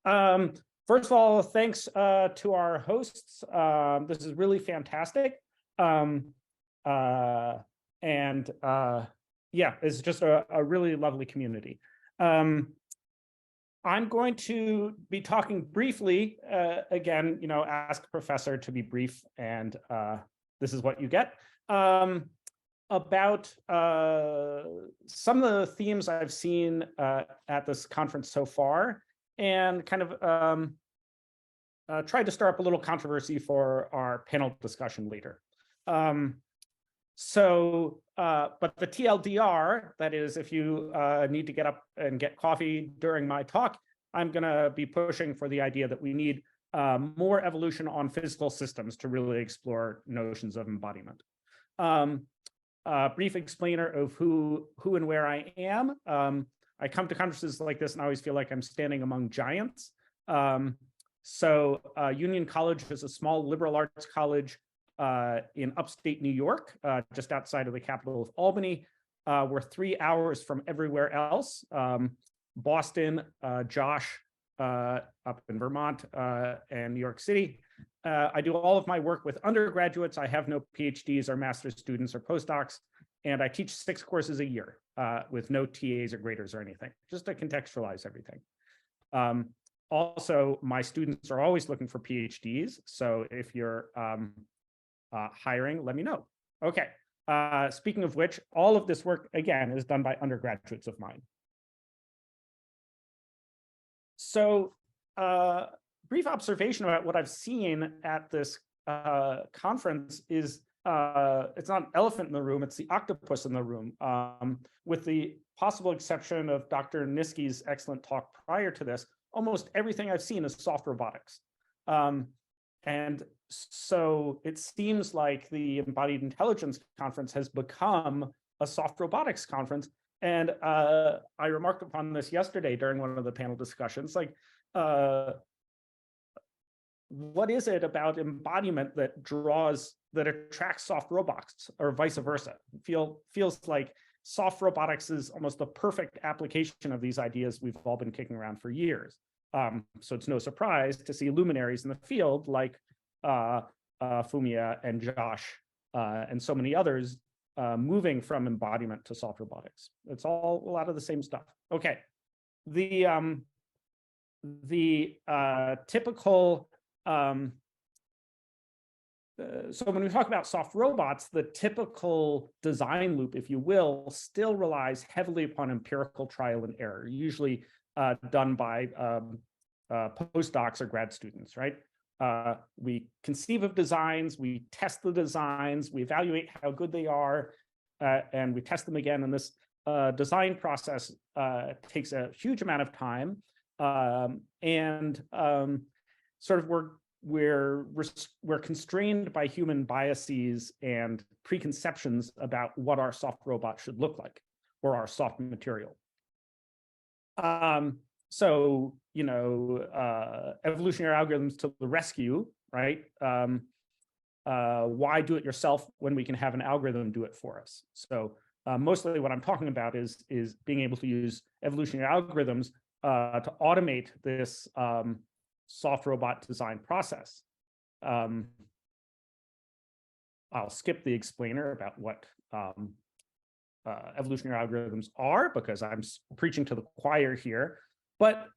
First of all, thanks to our hosts. This is really fantastic. And yeah, it's just a really lovely community. I'm going to be talking briefly, again, ask professor to be brief, and this is what you get, about some of the themes I've seen at this conference so far, and kind of tried to stir up a little controversy for our panel discussion later. But the TLDR, that is, if you need to get up and get coffee during my talk, I'm going to be pushing for the idea that we need more evolution on physical systems to really explore notions of embodiment. Brief explainer of who and where I am. I come to conferences like this and I always feel like I'm standing among giants. Union College is a small liberal arts college in upstate New York, just outside of the capital of Albany. We're 3 hours from everywhere else. Boston, Josh up in Vermont, and New York City. I do all of my work with undergraduates. I have no PhDs or master's students or postdocs, and I teach 6 courses a year with no TAs or graders or anything, just to contextualize everything. Also, my students are always looking for PhDs, so if you're hiring, let me know. Okay, speaking of which, all of this work, again, is done by undergraduates of mine. So, brief observation about what I've seen at this conference is it's not an elephant in the room, it's the octopus in the room. With the possible exception of Dr. Niski's excellent talk prior to this, almost everything I've seen is soft robotics. And so it seems like the Embodied Intelligence Conference has become a soft robotics conference. And I remarked upon this yesterday during one of the panel discussions, like, what is it about embodiment that attracts soft robots, or vice versa? Feels like soft robotics is almost the perfect application of these ideas we've all been kicking around for years. So it's no surprise to see luminaries in the field like Fumia and Josh and so many others moving from embodiment to soft robotics. It's all a lot of the same stuff. Okay, the typical so when we talk about soft robots, the typical design loop, if you will, still relies heavily upon empirical trial and error, usually done by postdocs or grad students, right? We conceive of designs, we test the designs, we evaluate how good they are, and we test them again. And this design process takes a huge amount of time, and sort of we're constrained by human biases and preconceptions about what our soft robot should look like, or our soft material. So, evolutionary algorithms to the rescue, right? Why do it yourself when we can have an algorithm do it for us? So mostly what I'm talking about is being able to use evolutionary algorithms to automate this soft robot design process. I'll skip the explainer about what evolutionary algorithms are, because I'm preaching to the choir here. But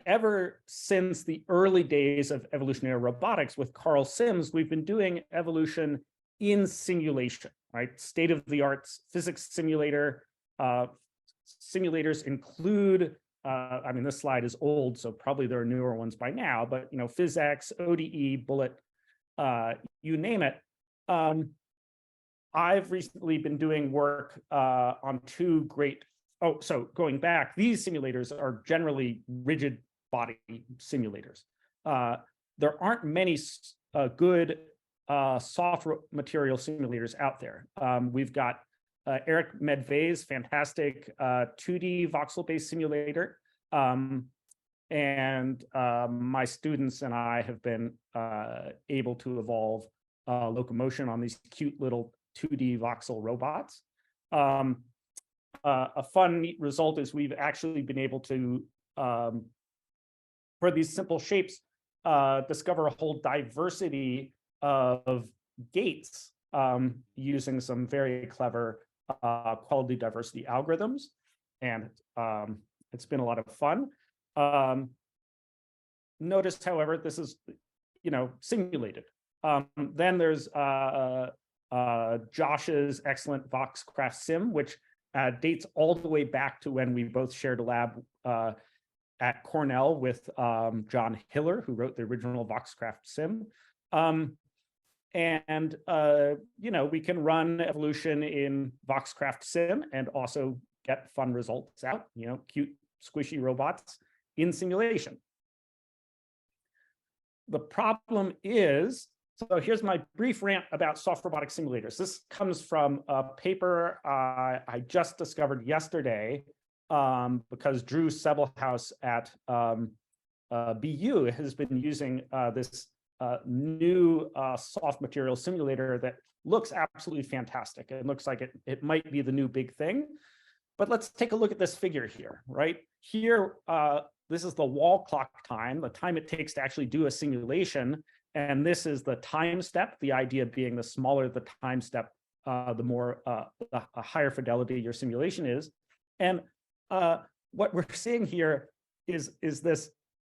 ever since the early days of evolutionary robotics with Carl Sims, we've been doing evolution in simulation, right? State-of-the-art physics simulator. Simulators include, I mean, this slide is old, so probably there are newer ones by now, but PhysX, ODE, Bullet, you name it. I've recently been doing work on 2 great. So going back, these simulators are generally rigid body simulators. There aren't many good soft material simulators out there. We've got Eric Medved's fantastic 2D voxel-based simulator. And my students and I have been able to evolve locomotion on these cute little 2D voxel robots. A fun, neat result is we've actually been able to for these simple shapes, discover a whole diversity of gates using some very clever quality diversity algorithms. And it's been a lot of fun. Notice, however, this is, simulated. Then there's Josh's excellent Voxcraft sim, which dates all the way back to when we both shared a lab at Cornell with John Hiller, who wrote the original Voxcraft sim. We can run evolution in Voxcraft sim and also get fun results out, cute, squishy robots in simulation. The problem is, so here's my brief rant about soft robotic simulators. This comes from a paper I just discovered yesterday because Drew Sebelhaus at BU has been using this new soft material simulator that looks absolutely fantastic. It looks like it might be the new big thing. But let's take a look at this figure here, right? Here, this is the wall clock time, the time it takes to actually do a simulation. And this is the time step, the idea being the smaller the time step, the more the higher fidelity your simulation is. And what we're seeing here is this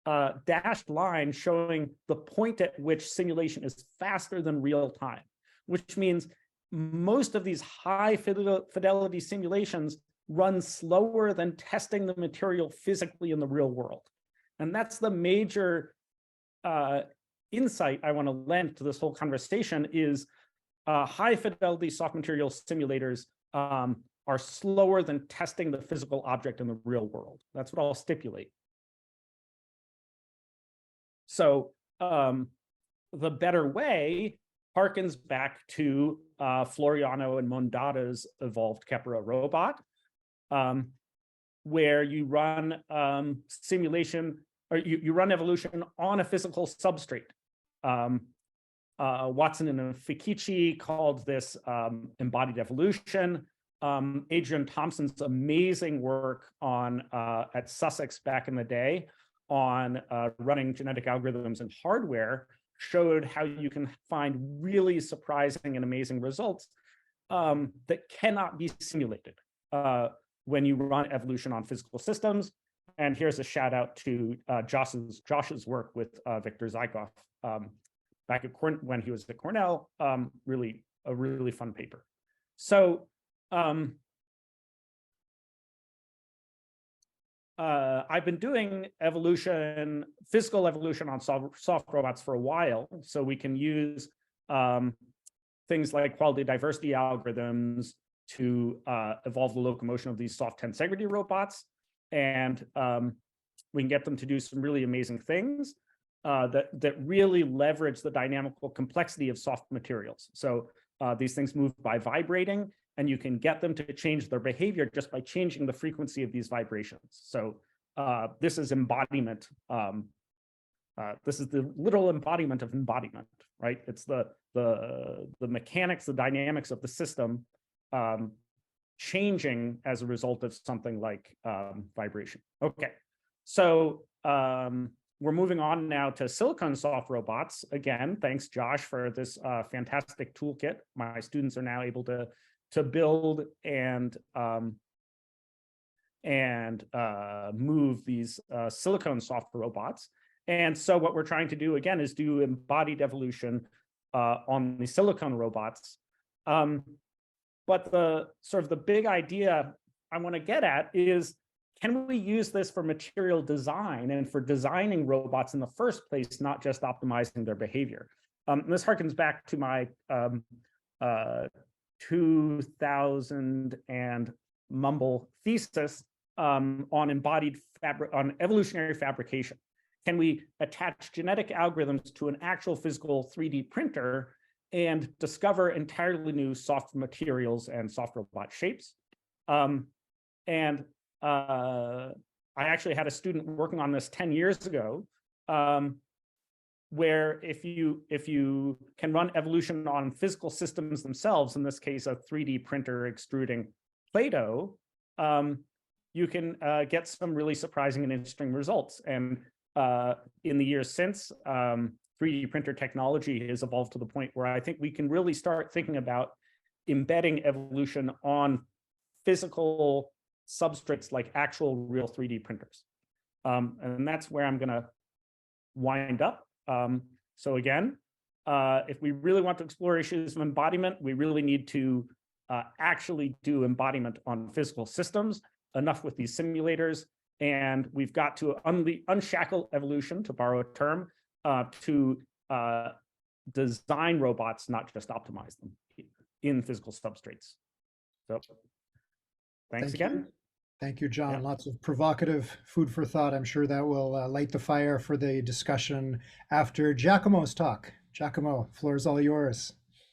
dashed line showing the point at which simulation is faster than real time, which means most of these high fidelity simulations run slower than testing the material physically in the real world. And that's the major insight I want to lend to this whole conversation is high fidelity soft material simulators are slower than testing the physical object in the real world. That's what I'll stipulate. So the better way harkens back to Floriano and Mondada's evolved Kepler robot, where you run simulation, or you run evolution on a physical substrate. Watson and Fikichi called this embodied evolution. Adrian Thompson's amazing work on at Sussex back in the day on running genetic algorithms and hardware showed how you can find really surprising and amazing results that cannot be simulated when you run evolution on physical systems. And here's a shout out to Josh's work with Victor Zykov back at when he was at Cornell. Really a really fun paper. So I've been doing evolution, physical evolution on soft robots for a while, so we can use things like quality diversity algorithms to evolve the locomotion of these soft tensegrity robots, and we can get them to do some really amazing things that really leverage the dynamical complexity of soft materials. So these things move by vibrating, and you can get them to change their behavior just by changing the frequency of these vibrations. So this is embodiment. This is the literal embodiment of embodiment, right? It's the mechanics, the dynamics of the system changing as a result of something like vibration. Okay, so we're moving on now to silicon soft robots. Again, thanks Josh for this fantastic toolkit. My students are now able to build and move these silicon soft robots. And so what we're trying to do again is do embodied evolution on the silicon robots. But the sort of the big idea I want to get at is, can we use this for material design and for designing robots in the first place, not just optimizing their behavior? This harkens back to my 2000 and mumble thesis on evolutionary fabrication. Can we attach genetic algorithms to an actual physical 3D printer and discover entirely new soft materials and soft robot shapes? I actually had a student working on this 10 years ago, where if you can run evolution on physical systems themselves, in this case, a 3D printer extruding Play-Doh, you can get some really surprising and interesting results. And in the years since, 3D printer technology has evolved to the point where I think we can really start thinking about embedding evolution on physical substrates like actual real 3D printers. And that's where I'm going to wind up. So again, if we really want to explore issues of embodiment, we really need to actually do embodiment on physical systems, enough with these simulators. And we've got to unshackle evolution, to borrow a term, to design robots, not just optimize them in physical substrates. So thanks again. Thank you, John. Yeah. Lots of provocative food for thought. I'm sure that will light the fire for the discussion after Giacomo's talk. Giacomo, floor is all yours.